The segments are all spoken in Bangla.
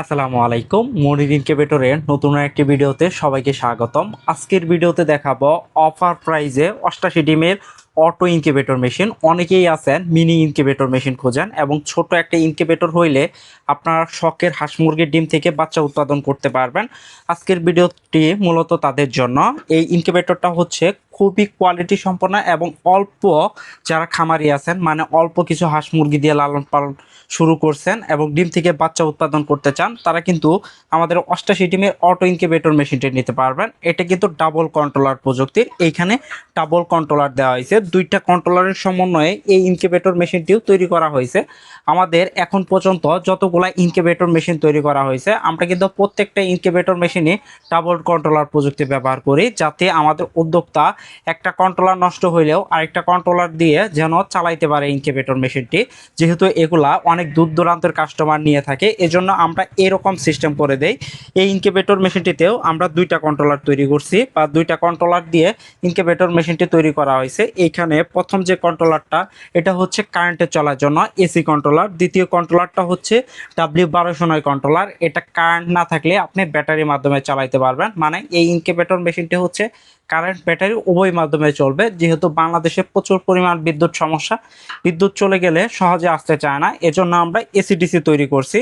আসসালামু আলাইকুম। মনির ইনকিউবেটরের নতুন একটি ভিডিওতে সবাইকে স্বাগতম। আজকের ভিডিওতে দেখাবো অফার প্রাইজে 88 ডিমের অটো ইনকিউবেটর মেশিন। অনেকেই আছেন মিনি ইনকিউবেটর মেশিন খোঁজেন এবং ছোট একটা ইনকিউবেটর হইলে আপনার শখের হাঁস মুরগির ডিম থেকে বাচ্চা উৎপাদন করতে পারবেন। আজকের ভিডিওটি মূলত তাদের জন্য। এই ইনকিউবেটরটা হচ্ছে খুবই কোয়ালিটি সম্পন্ন এবং অল্প যারা খামারি আছেন, মানে অল্প কিছু হাঁস মুরগি দিয়ে লালন পালন শুরু করছেন এবং ডিম থেকে বাচ্চা উৎপাদন করতে চান, তারা কিন্তু আমাদের 88 ডিমের অটো ইনকিউবেটর মেশিনটি নিতে পারবেন। এটা কিন্তু ডাবল কন্ট্রোলার প্রযুক্তির। এইখানে ডাবল কন্ট্রোলার দেওয়া হয়েছে, দুইটা কন্ট্রোলারের সমন্বয়ে এই ইনকিউবেটর মেশিনটিও তৈরি করা হয়েছে। আমাদের এখন পর্যন্ত যতগুলা ইনকিউবেটর মেশিন তৈরি করা হয়েছে, আমরা কিন্তু প্রত্যেকটা ইনকিউবেটর মেশিনে ডাবল কন্ট্রোলার প্রযুক্তি ব্যবহার করি, যাতে আমাদের উদ্যোক্তা একটা কন্ট্রোলার নষ্ট হইলেও আরেকটা কন্ট্রোলার দিয়ে যেন চালাইতে পারে ইনকিউবেটর মেশিনটি। যেহেতু এগুলা অনেক দূর দূরান্তের কাস্টমার নিয়ে থাকে, এজন্য আমরা এরকম সিস্টেম করে দেই। এই ইনকিউবেটর মেশিনটিতেও আমরা দুইটা কন্ট্রোলার তৈরি করছি, বা দুইটা কন্ট্রোলার দিয়ে ইনকিউবেটর মেশিনটি তৈরি করা হয়েছে। এইখানে প্রথম যে কন্ট্রোলারটা, এটা হচ্ছে কারেন্টে চলার জন্য এসি কন্ট্রোলার। দ্বিতীয় কন্ট্রোলারটা হচ্ছে W1209 কন্ট্রোলার। এটা কারেন্ট না থাকলে আপনি ব্যাটারির মাধ্যমে চালাইতে পারবেন। মানে এই ইনকিউবেটর মেশিনটি হচ্ছে কারেন্ট ব্যাটারি উভয় মাধ্যমে চলবে। যেহেতু বাংলাদেশে প্রচুর পরিমাণ বিদ্যুৎ সমস্যা, বিদ্যুৎ চলে গেলে সহজে আসতে চায় না, এজন্য আমরা এসিডিসি তৈরি করছি।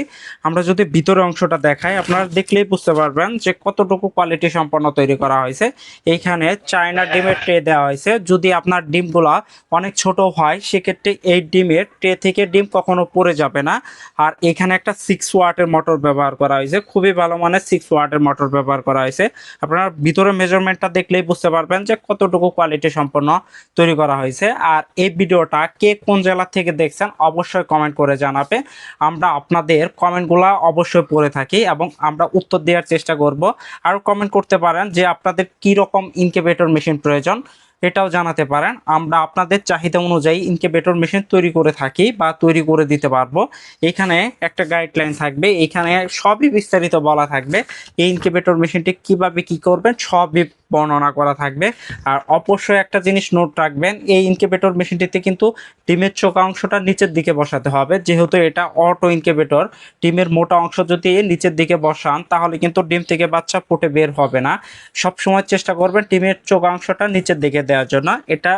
আমরা যদি ভিতরের অংশটা দেখাই, আপনারা দেখলেই বুঝতে পারবেন যে কতটুকু কোয়ালিটি সম্পন্ন তৈরি করা হয়েছে। এইখানে চায়না ডিমের ট্রে দেওয়া হয়েছে। যদি আপনার ডিমগুলা অনেক ছোট হয়, সেক্ষেত্রে এই ডিমের ট্রে থেকে ডিম কখনো পড়ে যাবে না। আর এখানে একটা 6 ওয়াটের মোটর ব্যবহার করা হয়েছে, খুবই ভালো মানের 6 ওয়াটের মোটর ব্যবহার করা হয়েছে। আপনারা ভিতরে মেজারমেন্টটা দেখলেই বুঝতে পারবেন যে কতটুকু কোয়ালিটি সম্পন্ন তৈরি করা হয়েছে। আর এই ভিডিওটা কে কোন জেলা থেকে দেখছেন অবশ্যই কমেন্ট করে জানাবে। আমরা আপনাদের কমেন্টগুলো অবশ্যই পড়ে থাকি এবং আমরা উত্তর দেওয়ার চেষ্টা করব। আর কমেন্ট করতে পারেন যে আপনাদের কি রকম ইনকিউবেটর মেশিন প্রয়োজন, এটাও জানাতে পারেন। আমরা আপনাদের চাহিদা অনুযায়ী ইনকিউবেটর মেশিন তৈরি করে থাকি বা তৈরি করে দিতে পারবো। এখানে একটা গাইডলাইন থাকবে, এখানে সবই বিস্তারিত বলা থাকবে। এই ইনকিউবেটর মেশিনটি কিভাবে কি করবেন সবই বর্ণনা করা থাকবে। আর অবশ্যই একটা জিনিস নোট রাখবেন, এই ইনকিউবেটর মেশিনটিতে কিন্তু ডিমের চোখা অংশটা নিচের দিকে বসাতে হবে। যেহেতু এটা অটো ইনকিউবেটর, ডিমের মোটা অংশ যদি নিচের দিকে বসান, তাহলে কিন্তু ডিম থেকে বাচ্চা ফুটে বের হবে না। সব সময় চেষ্টা করবেন ডিমের চোখা অংশটা নিচের দিকে দেওয়ার জন্য। এটা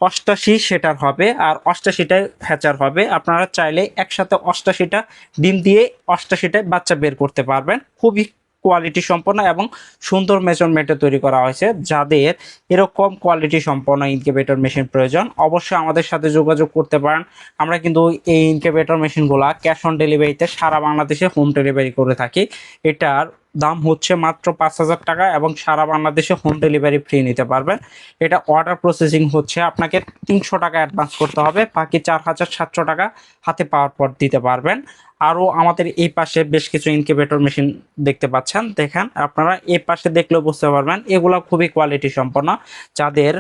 88 সেটার হবে আর 88টাই হ্যাচার হবে। আপনারা চাইলে একসাথে 88টা ডিম দিয়ে 88টায় বাচ্চা বের করতে পারবেন। খুবই কোয়ালিটি সম্পন্ন এবং সুন্দর মেজারমেন্টে তৈরি করা হয়েছে। যাদের এরকম কোয়ালিটি সম্পন্ন ইনকিউবেটর মেশিন প্রয়োজন, অবশ্যই আমাদের সাথে যোগাযোগ করতে পারেন। আমরা কিন্তু এই ইনকিউবেটর মেশিনগুলো ক্যাশ অন ডেলিভারিতে সারা বাংলাদেশে হোম ডেলিভারি করে থাকি। এটার দাম হচ্ছে মাত্র 5,000 টাকা এবং সারা বাংলাদেশে হোম ডেলিভারি ফ্রি নিতে পারবেন। এটা অর্ডার প্রসেসিং হচ্ছে, আপনাকে 300 টাকা অ্যাডভান্স করতে হবে, বাকি 4,700 টাকা হাতে পাওয়ার পর দিতে পারবেন। আরও আমাদের এই পাশে বেশ কিছু ইনকিউবেটর মেশিন দেখতে পাচ্ছেন, দেখেন আপনারা এই পাশে দেখলেও বুঝতে পারবেন এগুলো খুবই কোয়ালিটি সম্পন্ন। যাদের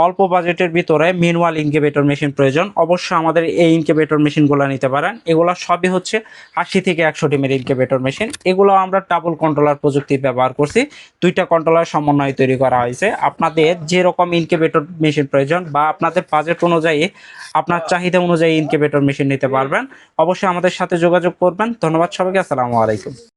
অল্প বাজেটের ভিতরে ম্যানুয়াল ইনকিউবেটর মেশিন প্রয়োজন, অবশ্যই আমাদের এই ইনকিউবেটর মেশিনগুলো নিতে পারেন। এগুলো সবই হচ্ছে 80 থেকে 100 ডিমের ইনকিউবেটর মেশিন। এগুলো আমরা ডাবল কন্ট্রোলার প্রযুক্তি ব্যবহার করছি, দুইটা কন্ট্রোলার সমন্বয়ে তৈরি করা হয়েছে। আপনাদের যেরকম ইনকিউবেটর মেশিন প্রয়োজন বা আপনাদের বাজেট অনুযায়ী, আপনার চাহিদা অনুযায়ী ইনকিউবেটর মেশিন নিতে পারবেন। অবশ্যই আমাদের সাথে যোগাযোগ করবেন। ধন্যবাদ সবাইকে। আসসালামু আলাইকুম।